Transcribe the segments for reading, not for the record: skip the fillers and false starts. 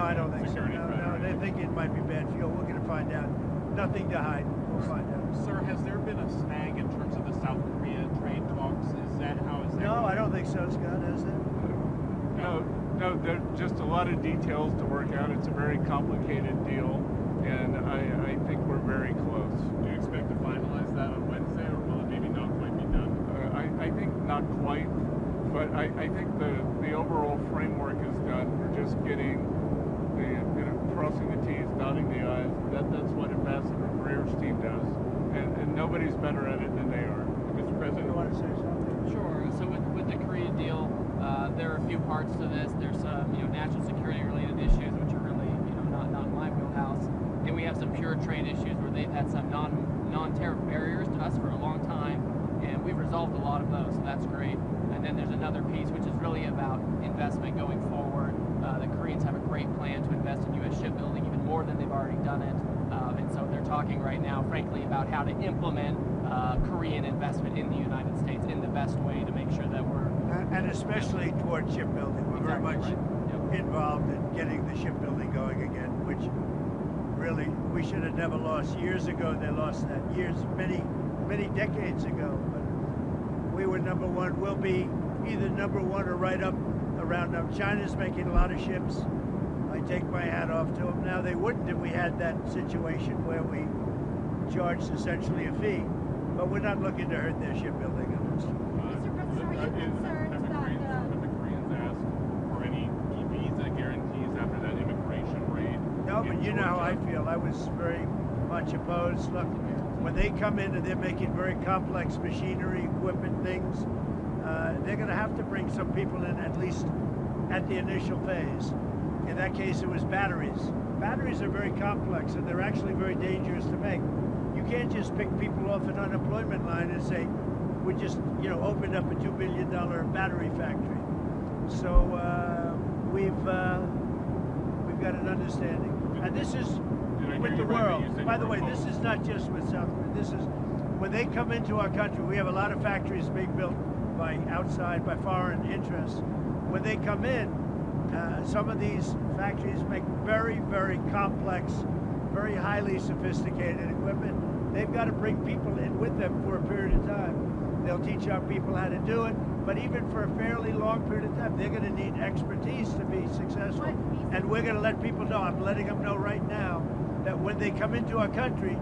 No, I don't think so. security threat. No, they think it might be bad fuel. We're going to find out. Nothing to hide. We'll find out. Sir, has there been a snag in terms of the South Korea trade talks? Is that how is that? No, I don't think so, Scott. Has there? No, there's just a lot of details to work out. It's a very complicated deal, and I think we're very close. Do you expect to finalize that on Wednesday, or will it maybe not quite be done? I think not quite, but I think the overall framework is done. We're just getting crossing the T's, dotting the I's. That's what Ambassador Greer's team does, and nobody's better at it than they are. Mr. President, you want to say something? Sure. So with the Korea deal, there are a few parts to this. There's national security related issues, which are really not in my wheelhouse, and we have some pure trade issues where they've had some non-tariff barriers to us for a long time, and we've resolved a lot of those. So that's great. And then there's another piece which is really about investment going forward. The Koreans have a great plan to invest in U.S. shipbuilding, even more than they've already done it. And so they're talking right now, frankly, about how to implement Korean investment in the United States in the best way to make sure that we're... And especially toward shipbuilding. We're very much involved in getting the shipbuilding going again, which really we should have never lost. Years ago, they lost that. Many decades ago. But we were number one. We'll be either number one or right up around them. China's making a lot of ships. I take my hat off to them. Now, they wouldn't if we had that situation where we charged essentially a fee, but we're not looking to hurt their shipbuilding industry. Mr. President, are you concerned Have the Koreans asked for any visa guarantees after that immigration raid? No, but you know how I feel. I was very much opposed. Look, when they come in and they're making very complex machinery, equipment, things, they're going to have to bring some people in, at least at the initial phase. In that case, it was batteries. Batteries are very complex, and they're actually very dangerous to make. You can't just pick people off an unemployment line and say, we just, opened up a $2 billion battery factory. So we've got an understanding. And this is with the world. By the way, this is not just with South Korea. This is, when they come into our country, we have a lot of factories being built by foreign interests. When they come in, some of these factories make very, very complex, very highly sophisticated equipment. They've got to bring people in with them for a period of time. They'll teach our people how to do it, but even for a fairly long period of time, they're going to need expertise to be successful. And we're going to let people know, I'm letting them know right now, that when they come into our country,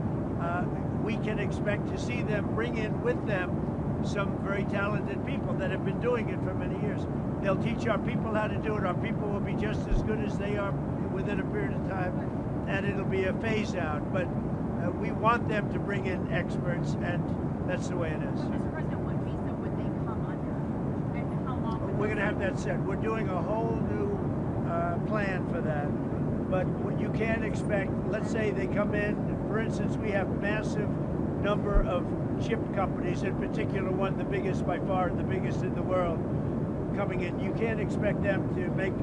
we can expect to see them bring in with them some very talented people that have been doing it for many years. They'll teach our people how to do it. Our people will be just as good as they are within a period of time, and it'll be a phase out. But we want them to bring in experts, and that's the way it is. Mr. President, what visa would they come under, and how long would We're going to have that set. We're doing a whole new plan for that. But what you can't expect, let's say they come in, for instance, we have massive number of chip companies, in particular one, the biggest by far, the biggest in the world, coming in. You can't expect them to make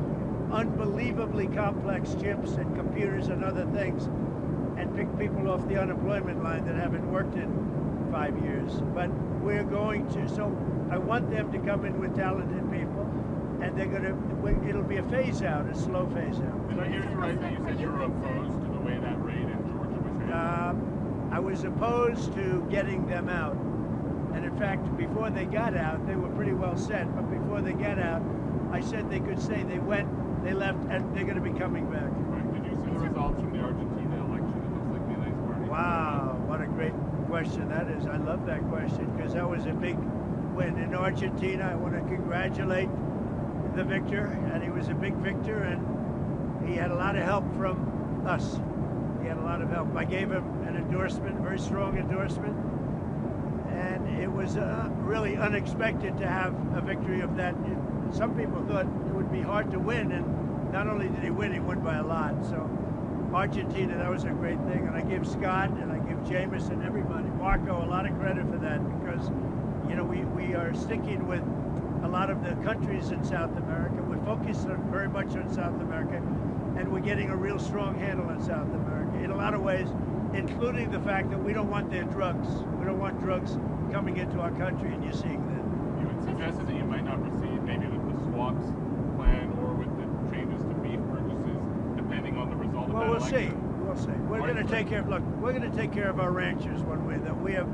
unbelievably complex chips and computers and other things and pick people off the unemployment line that haven't worked in 5 years. But we're going to, so I want them to come in with talented people, and they're going to, it'll be a phase out, a slow phase out. Did I hear you right that you said you were opposed to the way that raid in Georgia was handled? I was opposed to getting them out. And in fact, before they got out, they were pretty well set. But before they got out, I said they could stay. They went, they left, and they're going to be coming back. Right. Did you see the results from the Argentina election? It looks like Milei's party. Wow, what a great question that is. I love that question because that was a big win. In Argentina, I want to congratulate the victor, and he was a big victor, and he had a lot of help from us. He had a lot of help. I gave him an endorsement, a very strong endorsement, and it was really unexpected to have a victory of that. Some people thought it would be hard to win, and not only did he won by a lot. So Argentina, that was a great thing, and I give Scott and I give Jameson, everybody, Marco, a lot of credit for that because, we are sticking with a lot of the countries in South America. We're focused very much on South America, and we're getting a real strong handle on South America in a lot of ways, including the fact that we don't want their drugs. We don't want drugs coming into our country, and you're seeing that. You had suggested that you might not proceed maybe with the swaps plan or with the changes to beef purchases, depending we'll see. election. We'll see. We're going to take care. Look, we're going to take care of our ranchers one way. That we have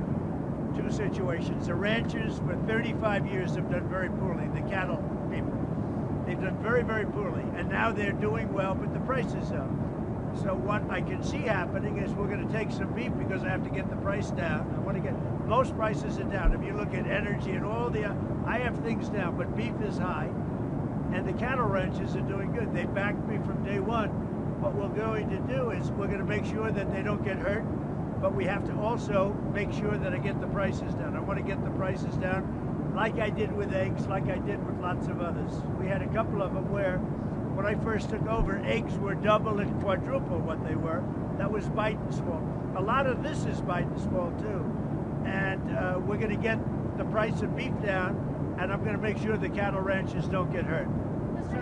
two situations. The ranchers for 35 years have done very poorly. The cattle people, they've done very, very poorly, and now they're doing well, but the price is up. So what I can see happening is we're going to take some beef because I have to get the price down. I want to get most prices are down. If you look at energy and all the, I have things down, but beef is high, and the cattle ranchers are doing good. They backed me from day one. What we're going to do is we're going to make sure that they don't get hurt, but we have to also make sure that I get the prices down. I want to get the prices down like I did with eggs, like I did with lots of others. We had a couple of them where when I first took over, eggs were double and quadruple what they were. That was Biden's fault. A lot of this is Biden's fault too. And we're going to get the price of beef down, and I'm going to make sure the cattle ranchers don't get hurt. Mr.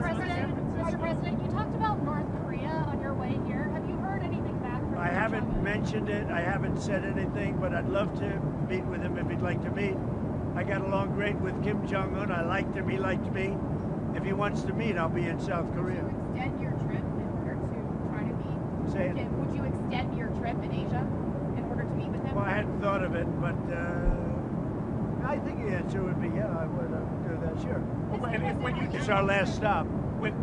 President, you talked about North Korea on your way here. Have you heard anything back from I haven't mentioned it. I haven't said anything, but I'd love to meet with him if he'd like to meet. I got along great with Kim Jong-un. I liked him. He liked me. If he wants to meet, I'll be in South Korea. Would you extend your trip in order to try to meet Say it. him? Would you extend your trip in Asia in order to meet with him? Well, I hadn't thought of it, but I think the answer would be, yeah, I would do that, sure. And when you do, It's our last stop, when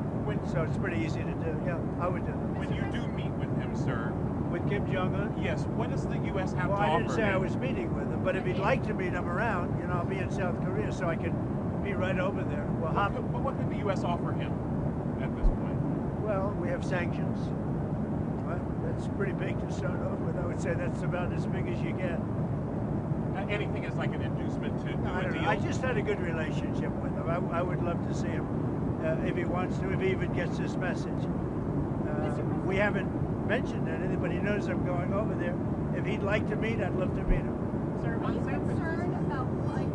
so it's pretty easy to do. Yeah, I would do that. when you do meet with him, sir, With Kim Jong-un? yes, what does the U.S. have Well, to I offer didn't say I him? was meeting with him, but if he'd like to meet him around, you know, I'll be in South Korea, so I can be right over there. We'll hop. But what could the U.S. offer him at this point? Well, we have sanctions. Well, that's pretty big to start off with. I would say that's about as big as you get. Anything as like an inducement to do I a don't deal? know. I just had a good relationship with him. I would love to see him if he wants to, if he even gets this message. We haven't mentioned anything, but he knows I'm going over there. If he'd like to meet, I'd love to meet him. Sir, are you concerned about flights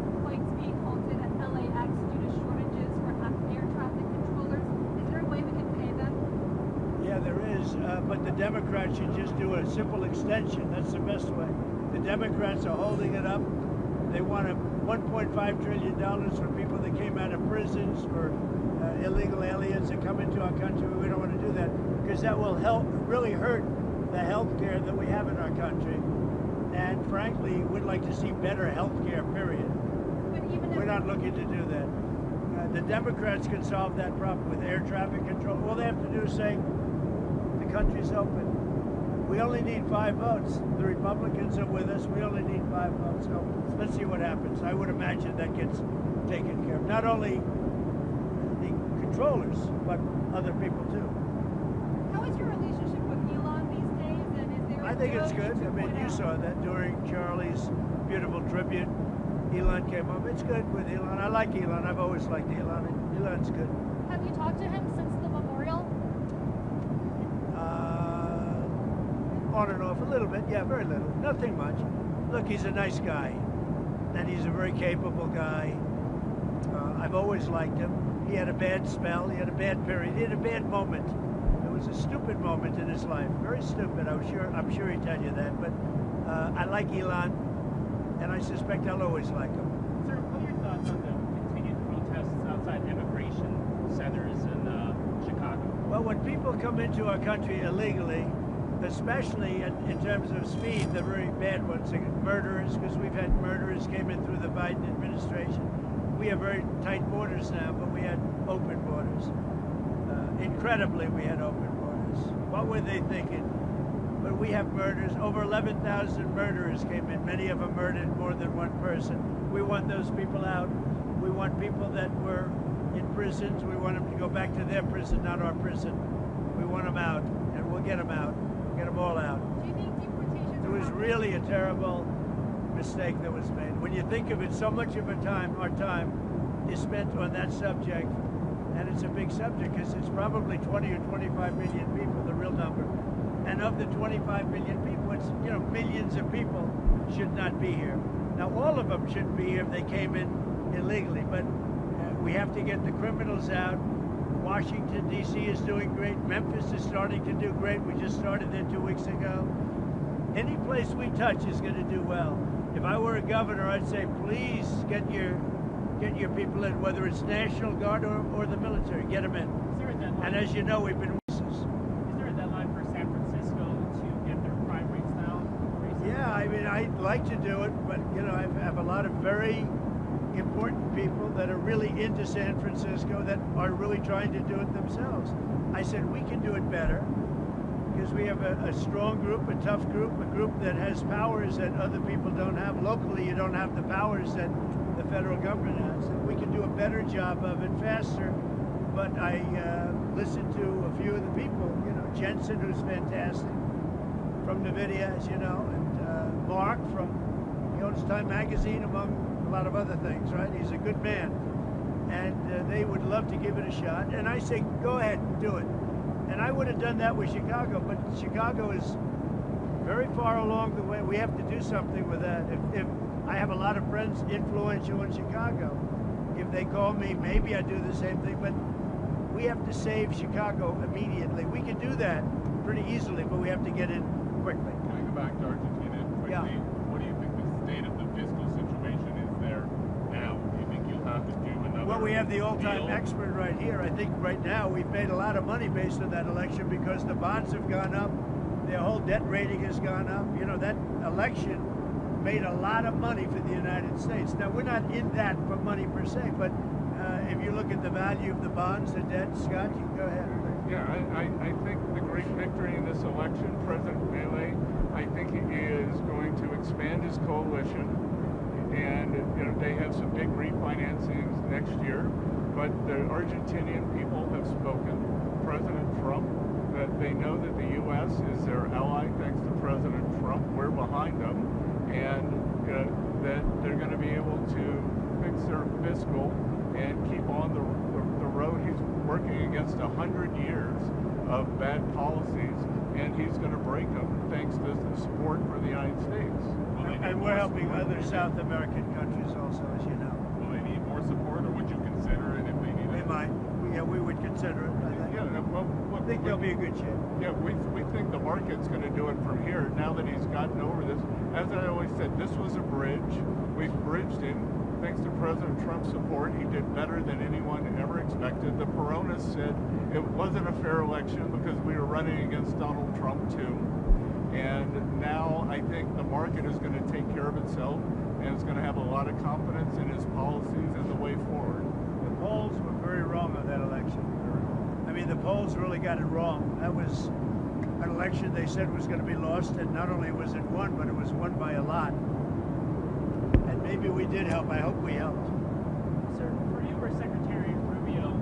being halted at LAX due to shortages for air traffic controllers? Is there a way we can pay them? Yeah, there is, but the Democrats should just do a simple extension. That's the best way. The Democrats are holding it up. They want $1.5 trillion for people that came out of prisons, for illegal aliens that come into our country. We don't want to do that because that will really hurt the health care that we have in our country. And frankly, we'd like to see better health care, period. But even We're not looking to do that. The Democrats can solve that problem with air traffic control. All they have to do is say, the country's open. We only need 5 votes. The Republicans are with us. We only need 5 votes. So let's see what happens. I would imagine that gets taken care of. Not only the controllers, but other people too. How is your relationship with Elon these days? And is there I think it's good. I mean, you saw that during Charlie's beautiful tribute. Elon came up. It's good with Elon. I like Elon. I've always liked Elon. Elon's good. Have you talked to him since the memorial? On and off a little bit. Yeah, very little. Nothing much. Look, he's a nice guy. And he's a very capable guy. I've always liked him. He had a bad spell. He had a bad period. He had a bad moment. It was a stupid moment in his life. Very stupid. I'm sure he'd tell you that. But I like Elon, and I suspect I'll always like him. Sir, what are your thoughts on the continued protests outside immigration centers in Chicago? Well, when people come into our country illegally, especially in terms of speed, the very bad ones, like murderers, because we've had murderers came in through the Biden administration. We have very tight borders now, but we had open borders. Incredibly, we had open borders. What were they thinking? But we have murders. Over 11,000 murderers came in. Many of them murdered more than one person. We want those people out. We want people that were in prisons. We want them to go back to their prison, not our prison. We want them out, and we'll get them out. Get them all out. Do you think deportations It was really a terrible mistake that was made. When you think of it, so much of our time is spent on that subject, and it's a big subject because it's probably 20 or 25 million people, the real number. And of the 25 million people, it's, you know, millions of people should not be here. Now, all of them shouldn't be here if they came in illegally, but we have to get the criminals out. Washington, D.C. is doing great. Memphis is starting to do great. We just started there 2 weeks ago. Any place we touch is going to do well. If I were a governor, I'd say, please get your people in, whether it's National Guard or the military. Get them in. Is there a deadline? And as you know, we've been... Is there a deadline for San Francisco mean, I'd like to do it, but you know, I have a lot of very important people that are really into San Francisco that are really trying to do it themselves. I said we can do it better because we have a strong group, a tough group, a group that has powers that other people don't have. Locally, you don't have the powers that the federal government has. And we can do a better job of it faster. But I listened to a few of the people, you know, Jensen, who's fantastic, from NVIDIA, as you know, and Mark he owns Time Magazine, among a lot of other things, right? He's a good man. And they would love to give it a shot. And I say, go ahead, do it. And I would have done that with Chicago, but Chicago is very far along the way. We have to do something with that. If I have a lot of friends influential in Chicago, if they call me, maybe I do the same thing, but we have to save Chicago immediately. We can do that pretty easily, but we have to get in quickly. Can I go back to Argentina quickly? Yeah. What do you think the state of the fiscal situation is there now? Do you think you'll have to do another Well, we have the all-time deal? expert right here. I think right now we've made a lot of money based on that election because the bonds have gone up, their whole debt rating has gone up. You know, that election made a lot of money for the United States. Now, we're not in that for money per se, but if you look at the value of the bonds, the debt, Scott, you can go ahead. Yeah, I think the great victory in this election, President Milei, I think he is going to expand his coalition, and you know they have some big refinancings next year. But the Argentinian people have spoken. President Trump, that they know that the U.S. is their ally thanks to President Trump. We're behind them, and that they're going to be able to fix their fiscal and keep on the road. He's working against 100 years of bad policies, and he's going to break them thanks to the support for the United States. And we're helping other South American countries also, as you know. Will they need more support, or would you consider it if they needed We it? might. Yeah, we would consider it, I think. Yeah, well, look, I think they'll be in good shape. Yeah, we think the market's going to do it from here now that he's gotten over this. As I always said, this was a bridge. We've bridged him. Thanks to President Trump's support, he did better than anyone ever expected. The Peronists said it wasn't a fair election because we were running against Donald Trump too. And now I think the market is going to take care of itself, and it's going to have a lot of confidence in his policies and the way forward. The polls were very wrong on that election. I mean, the polls really got it wrong. That was an election they said was going to be lost, and not only was it won, but it was won by a lot. And maybe we did help. I hope we helped. Sir, for you or Secretary Rubio,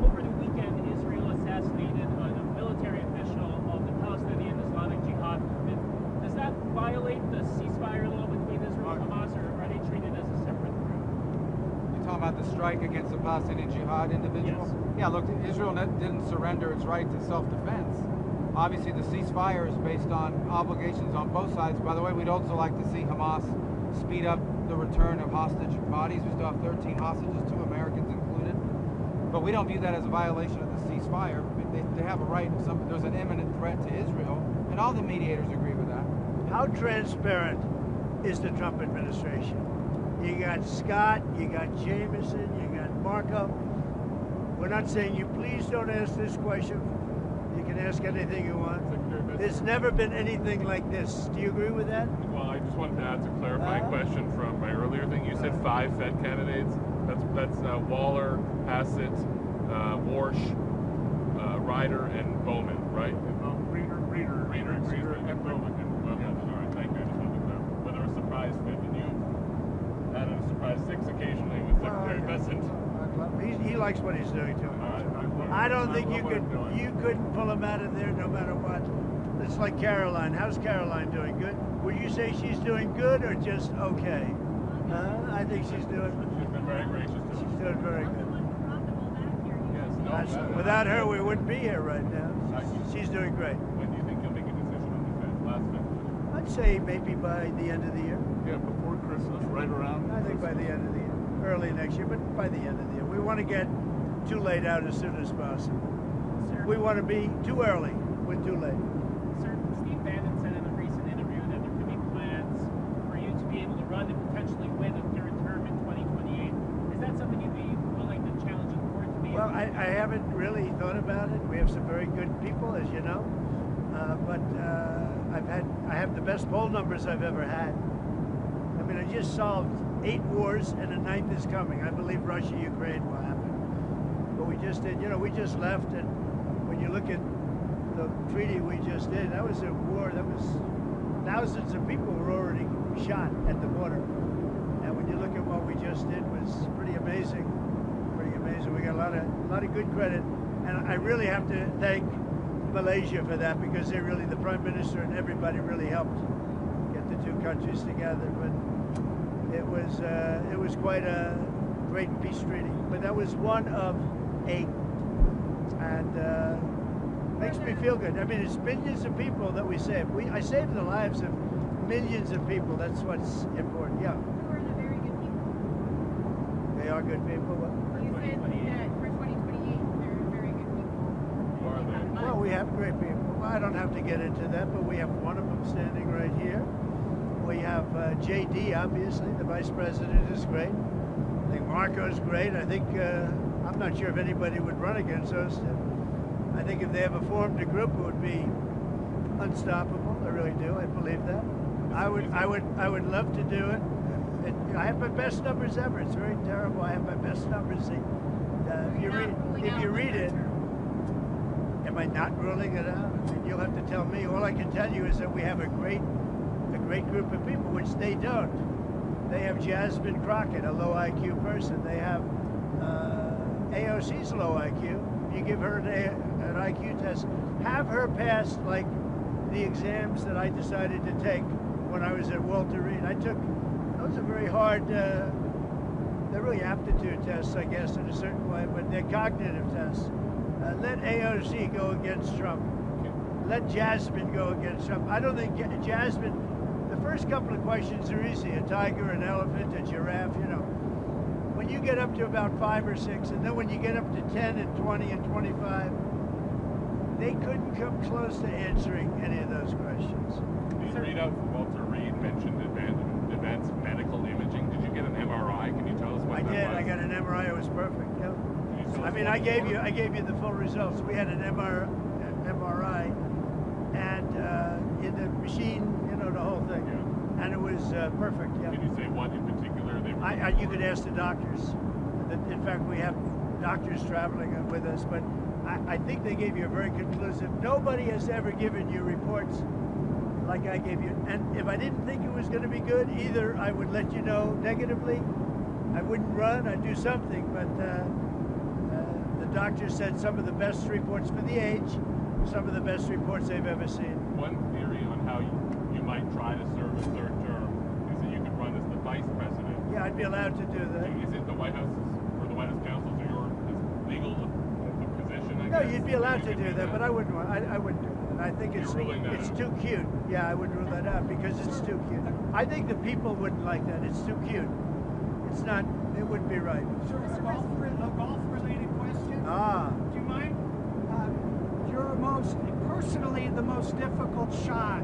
over the weekend, Israel assassinated a military official of the Palestinian Islamic Jihad movement. Does that violate the ceasefire law between Israel and Hamas, or are they treated as a separate group? You're talking about the strike against the Palestinian Jihad individuals? Yes. Yeah, look, Israel didn't surrender its right to self-defense. Obviously, the ceasefire is based on obligations on both sides. By the way, we'd also like to see Hamas speed up the return of hostage bodies. We still have 13 hostages, 2 Americans included. But we don't view that as a violation of the ceasefire. They have a right. There's an imminent threat to Israel, and all the mediators agree with that. How transparent is the Trump administration? You got Scott, you got Jameson, you got Marco. We're not saying you please don't ask this question. You can ask anything you want. There's never been anything like this. Do you agree with that? Well, I just wanted to ask a clarifying question from my earlier thing. You said 5 Fed candidates. That's Waller, Hassett, Warsh, Ryder, and Bowman, right? Reader, and Bowman. Okay, all right, thank you. I just wanted to clarify. Whether a surprise 5th, and you added a surprise 6 occasionally with Secretary Bessent. He likes what he's doing too. I don't think you couldn't pull him out of there no matter what. It's like Caroline. How's Caroline doing? Good? Would you say she's doing good or just okay? I think she's doing. She's been very gracious to us. She's doing very good. Yes, no, Without her, we wouldn't be here right now. She's doing great. When do you think you'll make a decision on the Fed? Last Fed? I'd say maybe by the end of the year. Yeah, before Christmas, right around. I think by the end of the year, early next year, but by the end of the year. We want to get too late out as soon as possible. Sir, We want to be too early. We're too late. Sir, Steve Bannon said in a recent interview that there could be plans for you to be able to run and potentially win a 3rd term in 2028. Is that something you'd be willing to challenge the court to be? Well, I haven't really thought about it. We have some very good people, as you know. but I have the best poll numbers I've ever had. I mean, I just solved 8 wars, and a 9th is coming. I believe Russia-Ukraine will happen. But we just did, we just left, and when you look at the treaty we just did, that was a war that was thousands of people were already shot at the border. And when you look at what we just did, was pretty amazing. Pretty amazing. We got a lot of good credit, and I really have to thank Malaysia for that, because they really, the Prime Minister and everybody really helped get the 2 countries together. But it was quite a great peace treaty. But that was one of 8, and makes me feel good. I mean, it's millions of people that we saved. I saved the lives of millions of people. That's what's important. Yeah. Who are the very good people? They are good people. You said that for 2028, they're very good people. Who are they? Well, we have great people. Well, I don't have to get into that, but we have one of them standing right here. We have JD, obviously. The Vice President is great. I think Marco's great. I think, I'm not sure if anybody would run against us. I think if they ever formed a group, it would be unstoppable. I really do. I believe that. I would love to do it. I have my best numbers ever. It's very terrible. I have my best numbers. If you read it, am I not ruling it out? I mean, you'll have to tell me. All I can tell you is that we have a great group of people, which they don't. They have Jasmine Crockett, a low IQ person. They have AOC's low IQ. You give her an IQ test, have her pass like the exams that I decided to take when I was at Walter Reed. Those are very hard, they're really aptitude tests, I guess, in a certain way, but they're cognitive tests. Let AOC go against Trump. Let Jasmine go against Trump. I don't think Jasmine, the first couple of questions are easy. A tiger, an elephant, a giraffe, When you get up to about 5 or 6, and then when you get up to 10 and 20 and 25, they couldn't come close to answering any of those questions. These readouts from Walter Reed mentioned advanced medical imaging. Did you get an MRI? Can you tell us what I that did. was? I got an MRI. It was perfect. Yeah. Can you tell I us mean, what I it gave was? you the full results. We had an MRI, and in the machine, the whole thing, Yeah. and it was perfect. Yeah. Can you say what in particular they were? You could ask the doctors. In fact, we have doctors traveling with us, but I think they gave you a very conclusive. Nobody has ever given you reports like I gave you. And if I didn't think it was going to be good, either I would let you know negatively, I wouldn't run, I'd do something. But the doctor said some of the best reports for the age, some of the best reports they've ever seen. One theory on how you might try to serve a 3rd term is that you could run as the vice president. Yeah, I'd be allowed to do that. Is it the White House or the White House councils or your legal position? I No, guess, you'd be allowed to you could do that, but I wouldn't. I wouldn't do that. I think it's You're ruling that it's out. too cute. Yeah, I would rule that out because it's too cute. I think the people wouldn't like that. It's too cute. It's not. It wouldn't be right. Sir, a golf-related question. Ah, Do you mind? Personally, the most difficult shot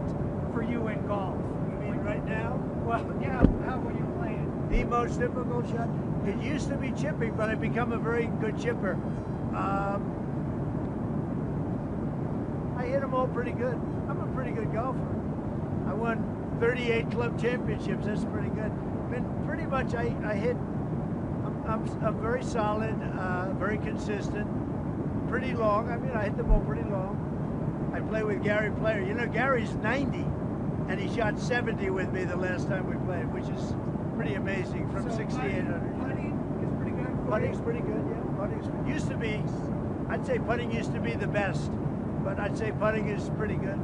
for you in golf. you mean right now? Well, yeah. How will you play it? The most difficult shot. It used to be chipping, but I've become a very good chipper. I hit them all pretty good. I'm a pretty good golfer. I won 38 club championships. That's pretty good. Pretty much I hit. I'm very solid, very consistent, pretty long. I mean, I hit the ball pretty long. I play with Gary Player. Gary's 90, and he shot 70 with me the last time we played, which is pretty amazing from 6,800. Putting is pretty good. Putting's pretty good, yeah. Putting's used to be. I'd say putting used to be the best, but I'd say putting is pretty good.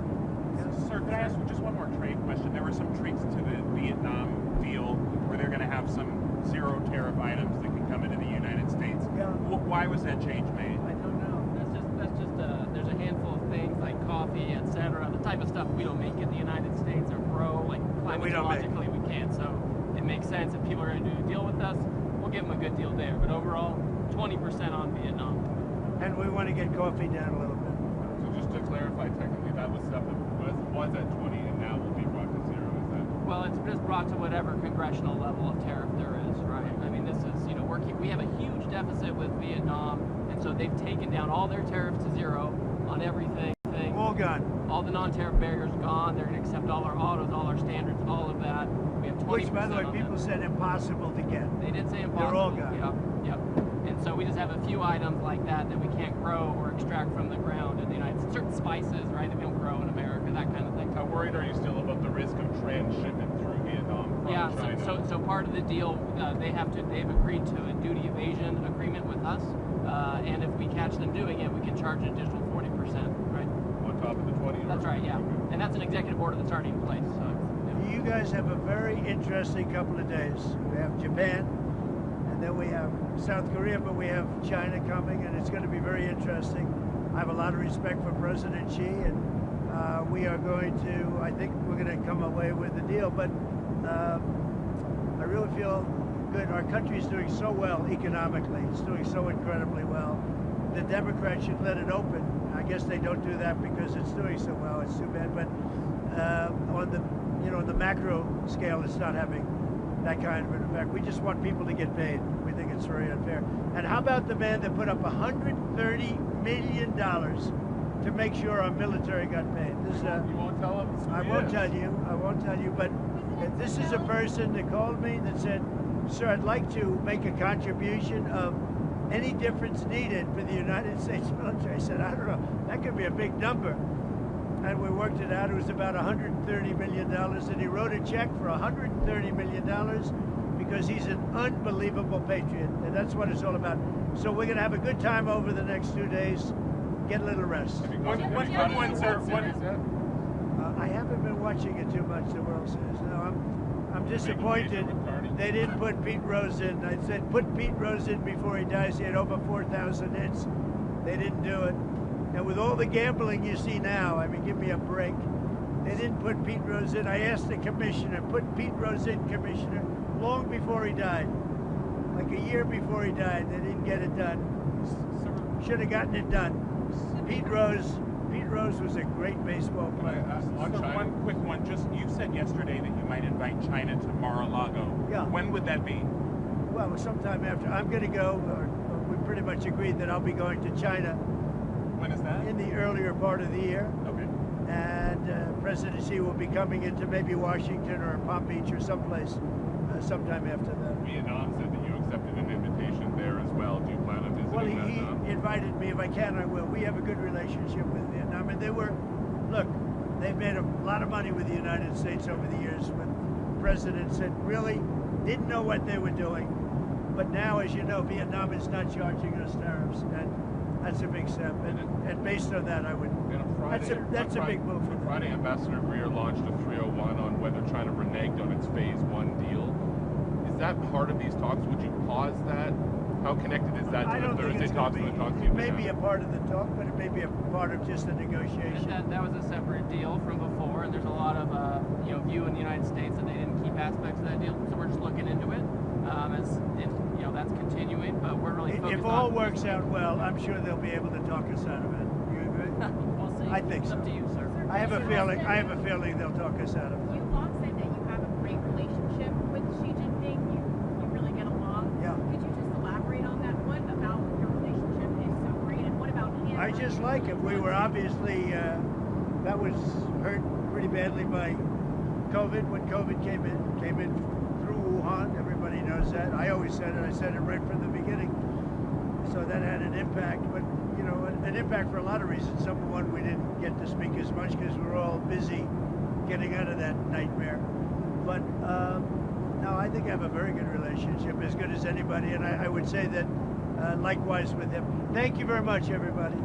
Sir, can I ask just one more trade question? There were some tweaks to the Vietnam deal where they're going to have some 0 tariff items that can come into the United States. Yeah. Why was that change made? I don't know. That's just there's a handful of things like coffee, etc. The type of stuff we don't make in the United States or grow, like We don't make. climatologically we can't. So it makes sense if people are going to do a deal with us, we'll give them a good deal there. But overall, 20% on Vietnam. And we want to get coffee down a little bit. So just to clarify, technically that was stuff that was at 20 and now will be brought to 0. Is that? Well, it's just brought to whatever congressional level of tariff there is, right? I mean, this is, we have a huge deficit with Vietnam, and so they've taken down all their tariffs to 0 on everything. We'll gone. All the non-tariff barriers gone. They're going to accept all our autos, all our standards, all of that. We have 20%. Which, by the way, on people them. said impossible to get. They did say impossible. They're all gone. Yep. And so we just have a few items like that we can't grow or extract from the ground in the United States. Certain spices, right, that we don't grow in America, that kind of thing. How worried are you still about the risk of transshipment through Vietnam from Yeah, China? so part of the deal, they've agreed to a duty evasion agreement with us, and if we catch them doing it, we can charge an additional 40%, right? On top of the 20? That's right, yeah. And that's an executive order that's already in place. So, yeah. You guys have a very interesting couple of days. We have Japan, and then we have South Korea, but we have China coming, and it's going to be very interesting. I have a lot of respect for President Xi, and we are going to, I think we're going to come away with a deal, but I really feel good. Our country is doing so well economically. It's doing so incredibly well. The Democrats should let it open. I guess they don't do that because it's doing so well. It's too bad, but on the macro scale, it's not having that kind of an effect. We just want people to get paid. We think it's very unfair. And how about the man that put up $130 million to make sure our military got paid? This is You won't tell us? I won't tell you, but this is a person that called me that said, sir, I'd like to make a contribution of any difference needed for the United States military. I said, I don't know, that could be a big number. And we worked it out, it was about $130 million, and he wrote a check for $130 million because he's an unbelievable patriot, and that's what it's all about. So we're gonna have a good time over the next 2 days, get a little rest. One, sir. I haven't been watching it too much, the World Series. No, I'm disappointed they didn't put Pete Rose in. I said, put Pete Rose in before he dies. He had over 4,000 hits. They didn't do it. And with all the gambling you see now, I mean, give me a break. They didn't put Pete Rose in. I asked the commissioner, put Pete Rose in, commissioner, long before he died. Like a year before he died, they didn't get it done. Should have gotten it done. Pete Rose was a great baseball player. So one quick one. Just you said yesterday that you might invite China to Mar-a-Lago. Yeah. When would that be? Well, sometime after. I'm going to go. We pretty much agreed that I'll be going to China. When is that? In the earlier part of the year. Okay. And President Xi will be coming into maybe Washington or Palm Beach or someplace sometime after that. Vietnam said that you accepted an invitation there as well. Do you plan on visiting Well, Vietnam? he invited me. If I can, I will. We have a good relationship with Vietnam, and they've made a lot of money with the United States over the years with presidents that really didn't know what they were doing. But now, as you know, Vietnam is not charging us tariffs, and that's a big step. And based on that, I would. That's a big move for them. Friday, Ambassador Greer launched a 301 on whether China reneged on its Phase 1 deal. Is that part of these talks? Would you pause that? How connected is that to the Thursday talks and the talks you've It may be a part of the talk, but it may be a part of just the negotiation. That was a separate deal from before, and there's a lot of view in the United States that they didn't keep aspects of that deal. So we're just looking into it. As if that's continuing, but we're really focused If all works out well, I'm sure they'll be able to talk us out of it. You agree? We'll see. I think It's so. up to you, sir. I have a feeling they'll talk us out of it. You've long said that you have a great relationship with Xi Jinping. You really get along. Yeah. Could you just elaborate on that? What about your relationship is so great, and what about him? I just like him. We were obviously that was hurt pretty badly by COVID when COVID came in through Wuhan. Everybody knows that. I always said it. I said it right from the beginning. So that had an impact, but an impact for a lot of reasons. Number one, we didn't get to speak as much because we were all busy getting out of that nightmare. But no, I think I have a very good relationship, as good as anybody, and I would say that likewise with him. Thank you very much, everybody.